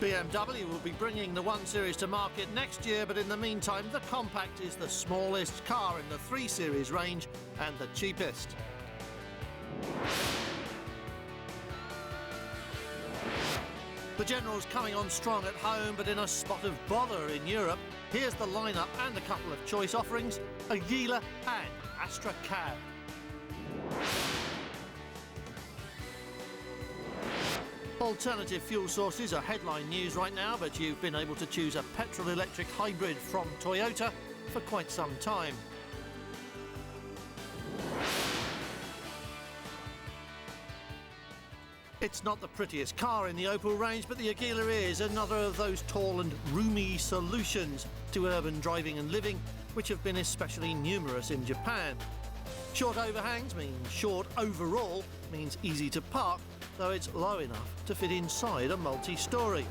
BMW will be bringing the 1 Series to market next year, but in the meantime, the compact is the smallest car in the 3 Series range and the cheapest. The General's coming on strong at home, but in a spot of bother in Europe. Here's the lineup and a couple of choice offerings: Agila and Astra Cab. Alternative fuel sources are headline news right now, but you've been able to choose a petrol-electric hybrid from Toyota for quite some time. It's not the prettiest car in the Opel range, but the Agila is another of those tall and roomy solutions to urban driving and living, which have been especially numerous in Japan. Short overhangs mean short overall, means easy to park, though it's low enough to fit inside a multi-storey.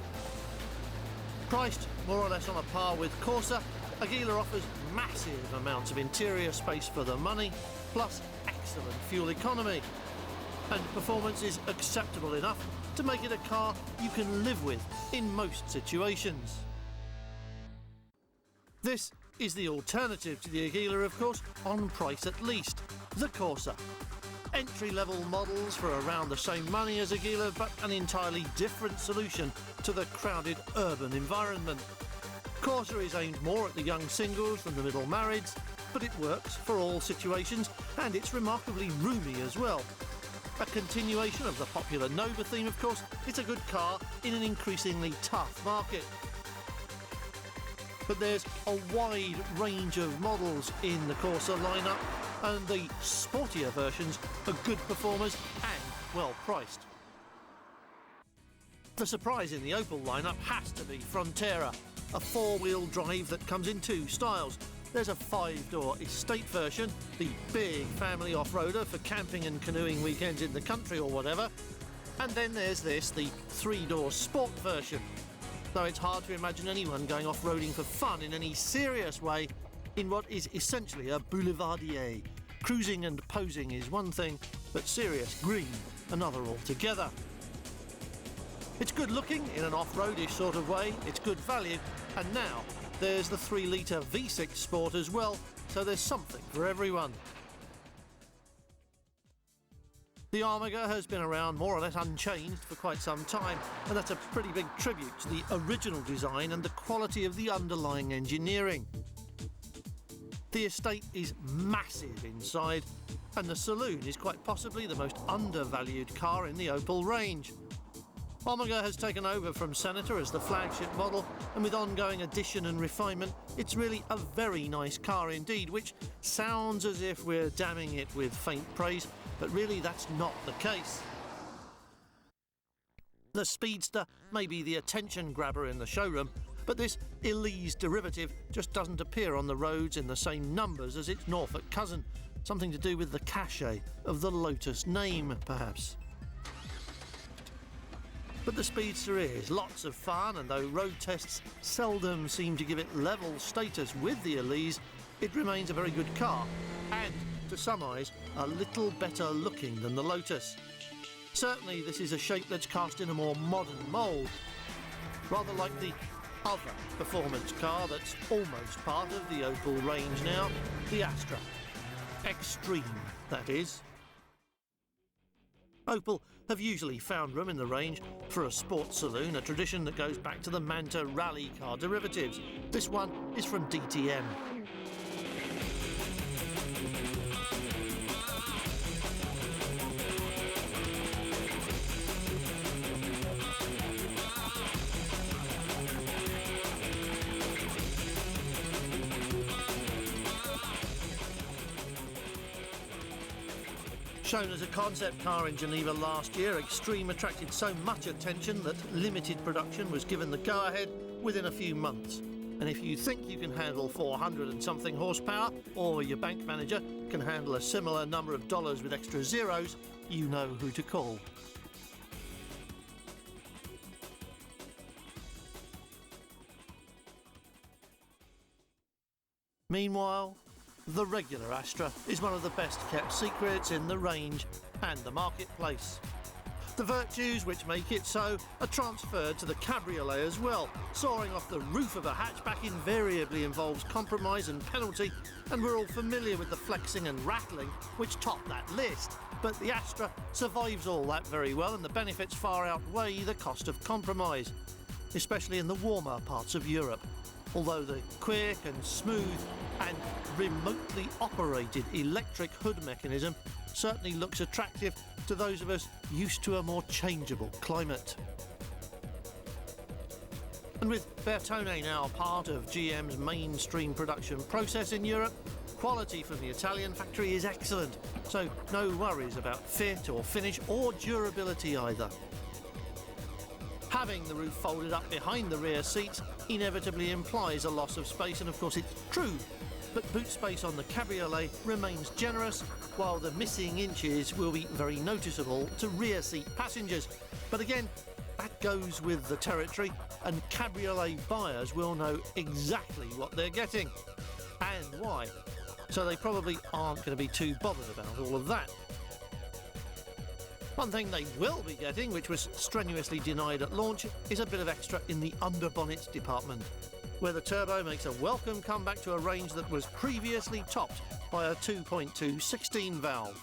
Priced more or less on a par with Corsa, Agila offers massive amounts of interior space for the money, plus excellent fuel economy. And performance is acceptable enough to make it a car you can live with in most situations. This is the alternative to the Agila, of course, on price at least, the Corsa. Entry-level models for around the same money as Agila, but an entirely different solution to the crowded urban environment. Corsa is aimed more at the young singles than the middle marrieds, but it works for all situations, and it's remarkably roomy as well. A continuation of the popular Nova theme, of course. It's a good car in an increasingly tough market. But there's a wide range of models in the Corsa lineup, and the sportier versions are good performers and well priced. The surprise in the Opel lineup has to be Frontera, a 4-wheel drive that comes in 2 styles. There's a 5-door estate version, the big family off-roader for camping and canoeing weekends in the country or whatever. And then there's this, the 3-door sport version. Though it's hard to imagine anyone going off-roading for fun in any serious way in what is essentially a boulevardier. Cruising and posing is one thing, but serious green another altogether. It's good looking in an off-roadish sort of way, it's good value, and now there's the 3-litre V6 Sport as well, so there's something for everyone. The Omega has been around more or less unchanged for quite some time, and that's a pretty big tribute to the original design and the quality of the underlying engineering. The estate is massive inside, and the saloon is quite possibly the most undervalued car in the Opel range. Omega has taken over from Senator as the flagship model, and with ongoing addition and refinement, it's really a very nice car indeed, which sounds as if we're damning it with faint praise, but really that's not the case. The Speedster may be the attention grabber in the showroom, but this Elise derivative just doesn't appear on the roads in the same numbers as its Norfolk cousin. Something to do with the cachet of the Lotus name, perhaps. But the Speedster is lots of fun, and though road tests seldom seem to give it level status with the Elise, it remains a very good car, and, to some eyes, a little better looking than the Lotus. Certainly this is a shape that's cast in a more modern mould, rather like the other performance car that's almost part of the Opel range now, the Astra. Extreme, that is. Opel have usually found room in the range for a sports saloon, a tradition that goes back to the Manta rally car derivatives. This one is from DTM. Shown as a concept car in Geneva last year, Extreme attracted so much attention that limited production was given the go-ahead within a few months. And if you think you can handle 400 and something horsepower, or your bank manager can handle a similar number of dollars with extra zeros, you know who to call. Meanwhile, the regular Astra is one of the best kept secrets in the range and the marketplace. The virtues which make it so are transferred to the cabriolet as well. Soaring off the roof of a hatchback invariably involves compromise and penalty, and we're all familiar with the flexing and rattling which top that list. But the Astra survives all that very well, and the benefits far outweigh the cost of compromise, especially in the warmer parts of Europe. Although the quick and smooth and remotely operated electric hood mechanism certainly looks attractive to those of us used to a more changeable climate. And with Bertone now part of GM's mainstream production process in Europe, quality from the Italian factory is excellent, so no worries about fit or finish or durability either. Having the roof folded up behind the rear seats inevitably implies a loss of space, and of course it's true, but boot space on the cabriolet remains generous, while the missing inches will be very noticeable to rear seat passengers. But again, that goes with the territory, and cabriolet buyers will know exactly what they're getting and why, so they probably aren't going to be too bothered about all of that. One thing they will be getting, which was strenuously denied at launch, is a bit of extra in the underbonnet department, where the turbo makes a welcome comeback to a range that was previously topped by a 2.2 16 valve.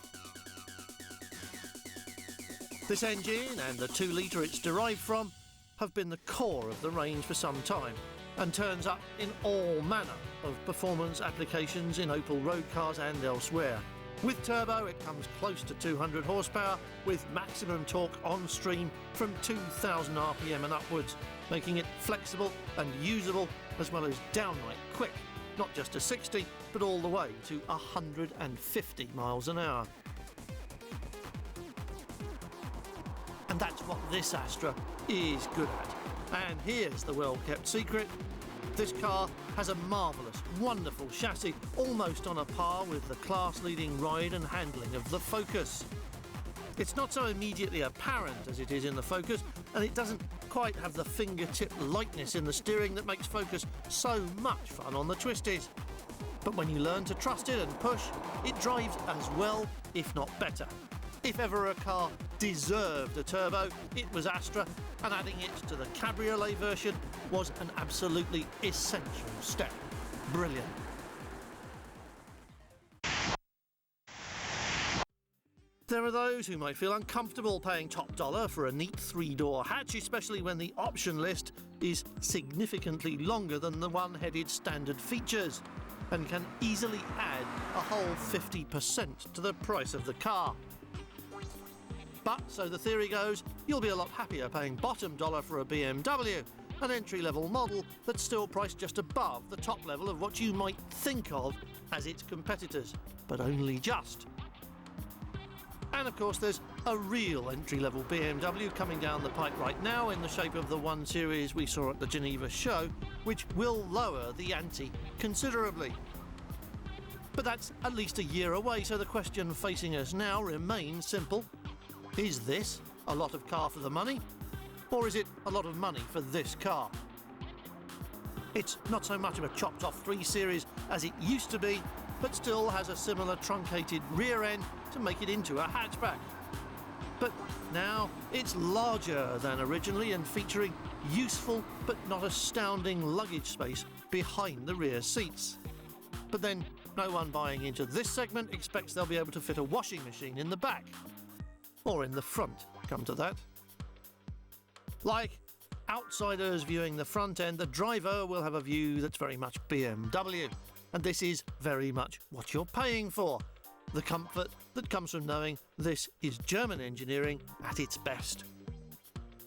This engine and the 2 litre it's derived from have been the core of the range for some time, and turns up in all manner of performance applications in Opel road cars and elsewhere. With turbo, it comes close to 200 horsepower, with maximum torque on stream from 2,000 RPM and upwards, making it flexible and usable, as well as downright quick, not just to 60, but all the way to 150 miles an hour. And that's what this Astra is good at. And here's the well-kept secret. This car has a marvellous, wonderful chassis, almost on a par with the class-leading ride and handling of the Focus. It's not so immediately apparent as it is in the Focus, and it doesn't quite have the fingertip lightness in the steering that makes Focus so much fun on the twisties. But when you learn to trust it and push, it drives as well, if not better. If ever a car deserved a turbo, it was Astra, and adding it to the cabriolet version was an absolutely essential step. Brilliant. There are those who might feel uncomfortable paying top dollar for a neat 3-door hatch, especially when the option list is significantly longer than the one-headed standard features, and can easily add a whole 50% to the price of the car. But, so the theory goes, you'll be a lot happier paying bottom dollar for a BMW, an entry-level model that's still priced just above the top level of what you might think of as its competitors, but only just. And of course there's a real entry-level BMW coming down the pipe right now in the shape of the 1 Series we saw at the Geneva show, which will lower the ante considerably. But that's at least a year away, so the question facing us now remains simple. Is this a lot of car for the money, or is it a lot of money for this car? It's not so much of a chopped-off 3 Series as it used to be, but still has a similar truncated rear end to make it into a hatchback. But now it's larger than originally and featuring useful but not astounding luggage space behind the rear seats. But then no one buying into this segment expects they'll be able to fit a washing machine in the back. Or in the front, come to that. Like outsiders viewing the front end, the driver will have a view that's very much BMW. And this is very much what you're paying for. The comfort that comes from knowing this is German engineering at its best.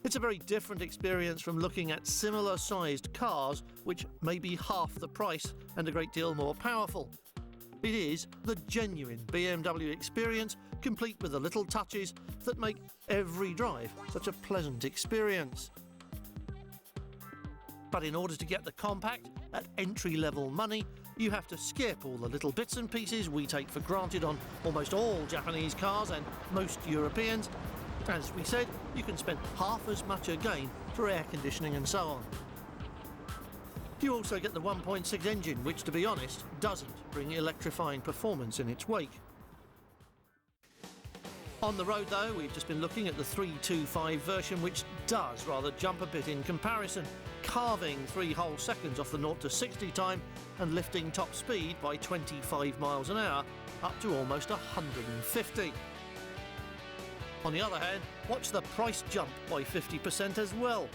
It's a very different experience from looking at similar sized cars which may be half the price and a great deal more powerful. It is the genuine BMW experience, complete with the little touches that make every drive such a pleasant experience. But in order to get the compact at entry-level money, you have to skip all the little bits and pieces we take for granted on almost all Japanese cars and most Europeans. As we said, you can spend half as much again for air conditioning and so on. You also get the 1.6 engine, which, to be honest, doesn't bring electrifying performance in its wake. On the road though, we've just been looking at the 325 version, which does rather jump a bit in comparison, carving 3 whole seconds off the 0 to 60 time and lifting top speed by 25 miles an hour up to almost 150. On the other hand, watch the price jump by 50% as well.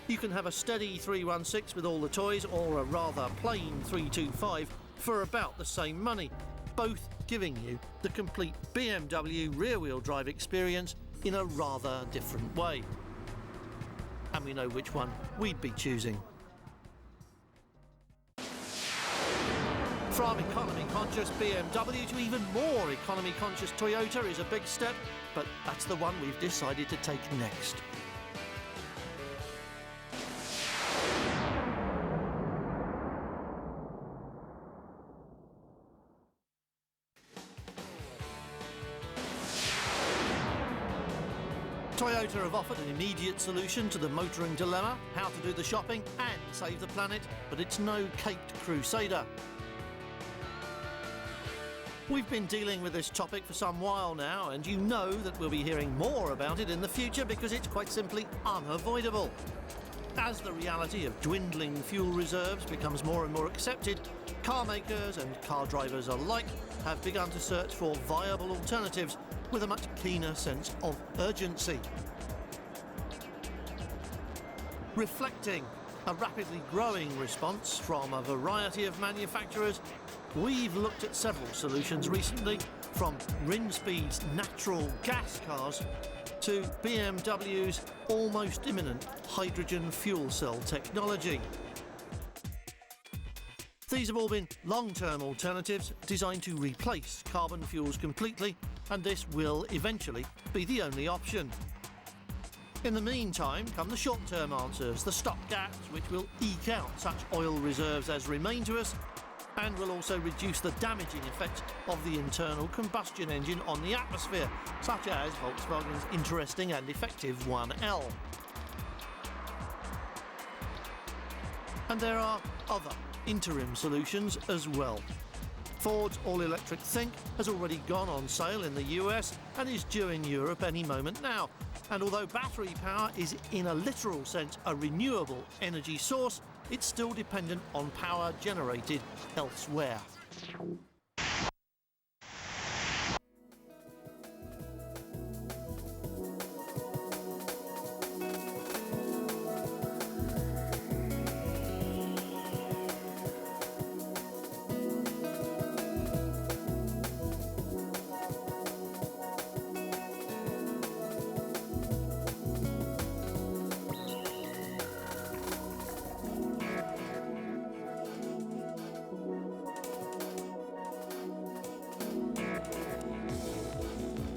You can have a steady 316 with all the toys or a rather plain 325 for about the same money, both giving you the complete BMW rear-wheel drive experience in a rather different way. And we know which one we'd be choosing. From economy-conscious BMW to even more economy-conscious Toyota is a big step, but that's the one we've decided to take next. Toyota have offered an immediate solution to the motoring dilemma, how to do the shopping and save the planet, but it's no caped crusader. We've been dealing with this topic for some while now, and you know that we'll be hearing more about it in the future because it's quite simply unavoidable. As the reality of dwindling fuel reserves becomes more and more accepted, car makers and car drivers alike have begun to search for viable alternatives with a much keener sense of urgency. Reflecting a rapidly growing response from a variety of manufacturers, we've looked at several solutions recently, from Rinspeed's natural gas cars to BMW's almost imminent hydrogen fuel cell technology. These have all been long-term alternatives designed to replace carbon fuels completely, and this will eventually be the only option. In the meantime come the short-term answers, the stopgaps which will eke out such oil reserves as remain to us and will also reduce the damaging effects of the internal combustion engine on the atmosphere, such as Volkswagen's interesting and effective 1L. And there are other interim solutions as well. Ford's all-electric Think has already gone on sale in the US and is due in Europe any moment now. And although battery power is in a literal sense a renewable energy source, it's still dependent on power generated elsewhere.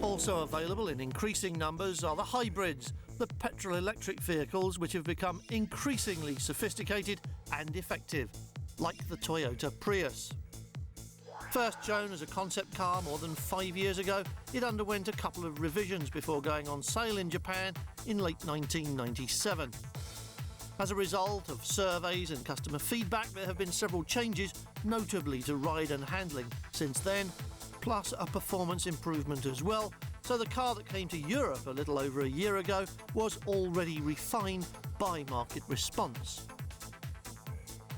Also available in increasing numbers are the hybrids, the petrol-electric vehicles which have become increasingly sophisticated and effective, like the Toyota Prius. First shown as a concept car more than 5 years ago, it underwent a couple of revisions before going on sale in Japan in late 1997. As a result of surveys and customer feedback, there have been several changes, notably to ride and handling since then, plus a performance improvement as well, so the car that came to Europe a little over a year ago was already refined by market response.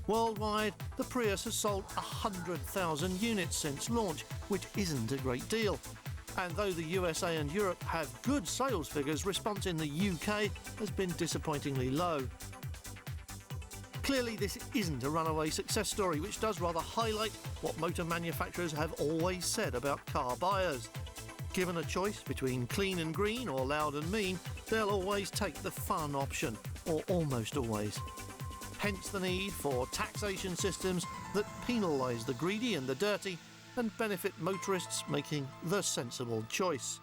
Worldwide, the Prius has sold 100,000 units since launch, which isn't a great deal. And though the USA and Europe have good sales figures, response in the UK has been disappointingly low. Clearly, this isn't a runaway success story, which does rather highlight what motor manufacturers have always said about car buyers. Given a choice between clean and green or loud and mean, they'll always take the fun option, or almost always. Hence the need for taxation systems that penalise the greedy and the dirty and benefit motorists making the sensible choice.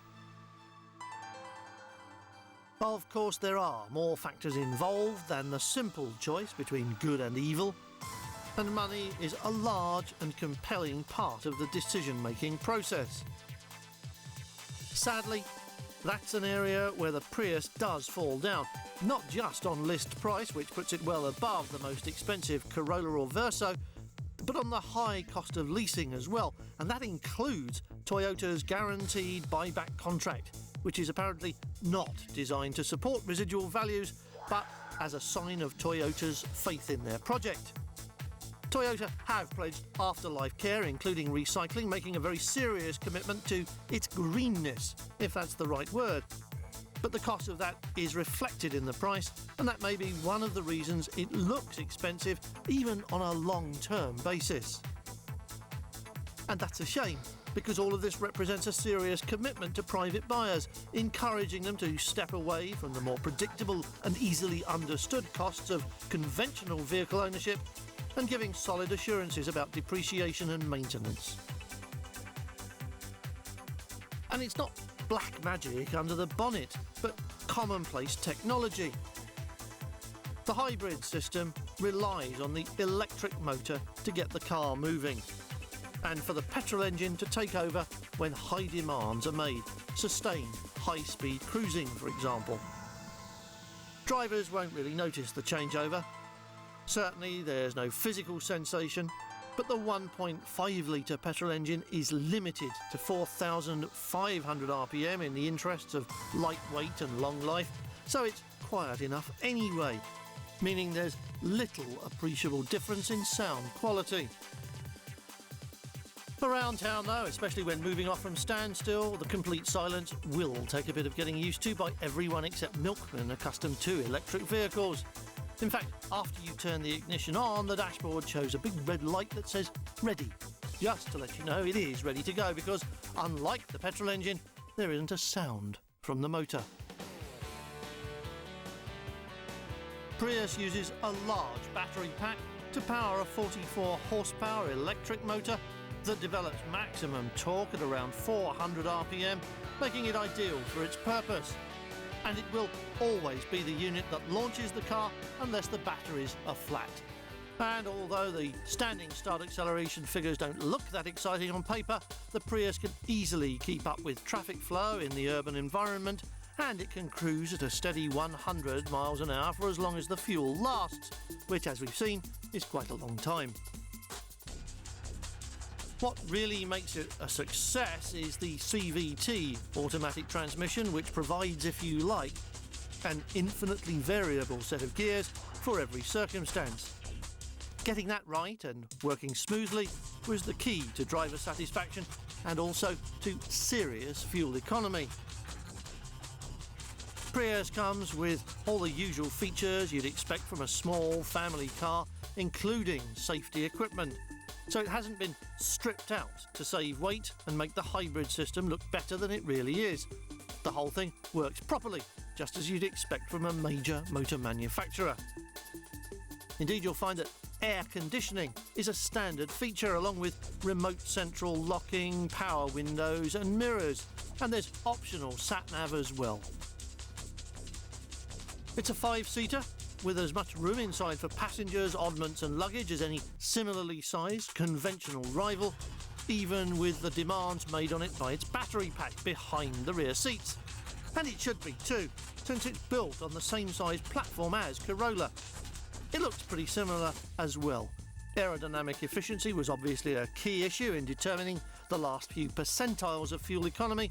Of course, there are more factors involved than the simple choice between good and evil, and money is a large and compelling part of the decision-making process. Sadly, that's an area where the Prius does fall down, not just on list price, which puts it well above the most expensive Corolla or Verso, but on the high cost of leasing as well, and that includes Toyota's guaranteed buyback contract, which is apparently not designed to support residual values, but as a sign of Toyota's faith in their project. Toyota have pledged afterlife care, including recycling, making a very serious commitment to its greenness, if that's the right word. But the cost of that is reflected in the price, and that may be one of the reasons it looks expensive, even on a long-term basis. And that's a shame, because all of this represents a serious commitment to private buyers, encouraging them to step away from the more predictable and easily understood costs of conventional vehicle ownership and giving solid assurances about depreciation and maintenance. And it's not black magic under the bonnet, but commonplace technology. The hybrid system relies on the electric motor to get the car moving, and for the petrol engine to take over when high demands are made, sustain high-speed cruising, for example. Drivers won't really notice the changeover. Certainly there's no physical sensation, but the 1.5 litre petrol engine is limited to 4,500 RPM in the interests of lightweight and long life, so it's quiet enough anyway, meaning there's little appreciable difference in sound quality. Around town though, especially when moving off from standstill, the complete silence will take a bit of getting used to by everyone except milkmen accustomed to electric vehicles. In fact, after you turn the ignition on, the dashboard shows a big red light that says ready, just to let you know it is ready to go, because unlike the petrol engine, there isn't a sound from the motor. Prius uses a large battery pack to power a 44 horsepower electric motor that develops maximum torque at around 400 RPM, making it ideal for its purpose. And it will always be the unit that launches the car unless the batteries are flat. And although the standing start acceleration figures don't look that exciting on paper, the Prius can easily keep up with traffic flow in the urban environment, and it can cruise at a steady 100 miles an hour for as long as the fuel lasts, which, as we've seen, is quite a long time. What really makes it a success is the CVT automatic transmission, which provides, if you like, an infinitely variable set of gears for every circumstance. Getting that right and working smoothly was the key to driver satisfaction and also to serious fuel economy. Prius comes with all the usual features you'd expect from a small family car, including safety equipment. So it hasn't been stripped out to save weight and make the hybrid system look better than it really is. The whole thing works properly, just as you'd expect from a major motor manufacturer. Indeed, you'll find that air conditioning is a standard feature, along with remote central locking, power windows and mirrors, and there's optional sat-nav as well. It's a 5-seater, with as much room inside for passengers, oddments and luggage as any similarly sized conventional rival, even with the demands made on it by its battery pack behind the rear seats. And it should be too, since it's built on the same size platform as Corolla. It looks pretty similar as well. Aerodynamic efficiency was obviously a key issue in determining the last few percentiles of fuel economy,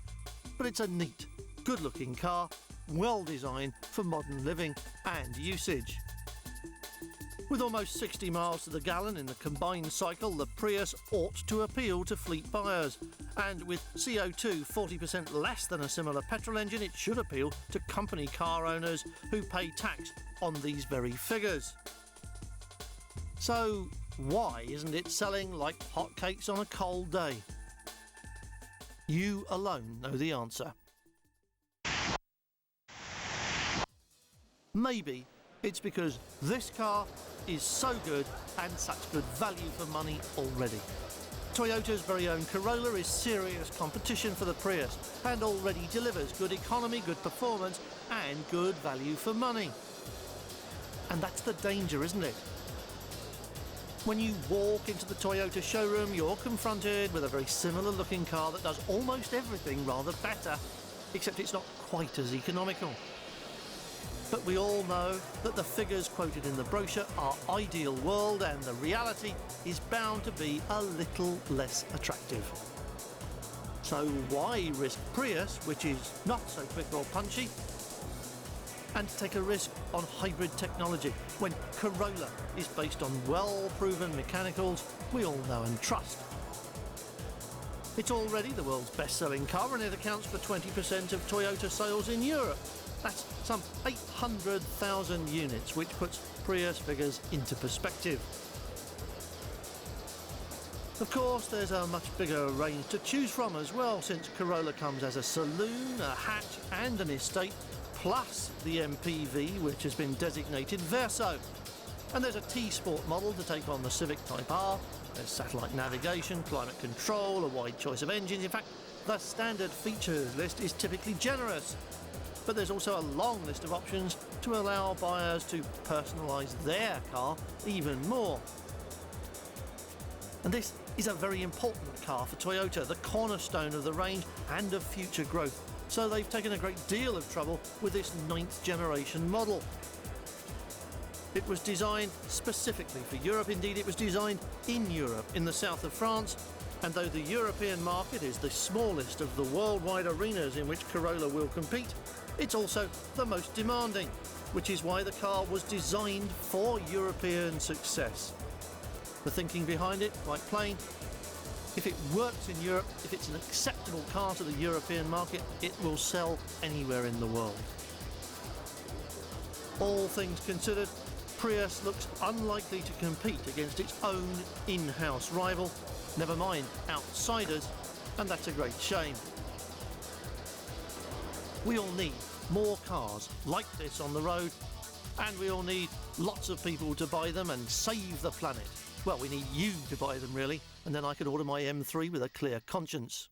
but it's a neat, good-looking car, well designed for modern living and usage. With almost 60 miles to the gallon in the combined cycle, the Prius ought to appeal to fleet buyers, and with CO2 40% less than a similar petrol engine, it should appeal to company car owners who pay tax on these very figures. So why isn't it selling like hotcakes on a cold day? You alone know the answer. Maybe it's because this car is so good and such good value for money already. Toyota's very own Corolla is serious competition for the Prius and already delivers good economy, good performance and good value for money. And that's the danger, isn't it? When you walk into the Toyota showroom, you're confronted with a very similar looking car that does almost everything rather better, except it's not quite as economical. But we all know that the figures quoted in the brochure are ideal world, and the reality is bound to be a little less attractive. So why risk Prius, which is not so quick or punchy, and take a risk on hybrid technology when Corolla is based on well-proven mechanicals we all know and trust? It's already the world's best-selling car, and it accounts for 20% of Toyota sales in Europe. That's some 800,000 units, which puts Prius figures into perspective. Of course, there's a much bigger range to choose from as well, since Corolla comes as a saloon, a hatch and an estate, plus the MPV, which has been designated Verso. And there's a T-Sport model to take on the Civic Type R. There's satellite navigation, climate control, a wide choice of engines. In fact, the standard features list is typically generous. But there's also a long list of options to allow buyers to personalise their car even more. And this is a very important car for Toyota, the cornerstone of the range and of future growth. So they've taken a great deal of trouble with this 9th generation model. It was designed specifically for Europe. Indeed, it was designed in Europe, in the south of France. And though the European market is the smallest of the worldwide arenas in which Corolla will compete, it's also the most demanding, which is why the car was designed for European success. The thinking behind it, quite plain: if it works in Europe, if it's an acceptable car to the European market, it will sell anywhere in the world. All things considered, Prius looks unlikely to compete against its own in-house rival, never mind outsiders, and that's a great shame. We all need more cars like this on the road, and we all need lots of people to buy them and save the planet. Well, we need you to buy them, really, and then I can order my M3 with a clear conscience.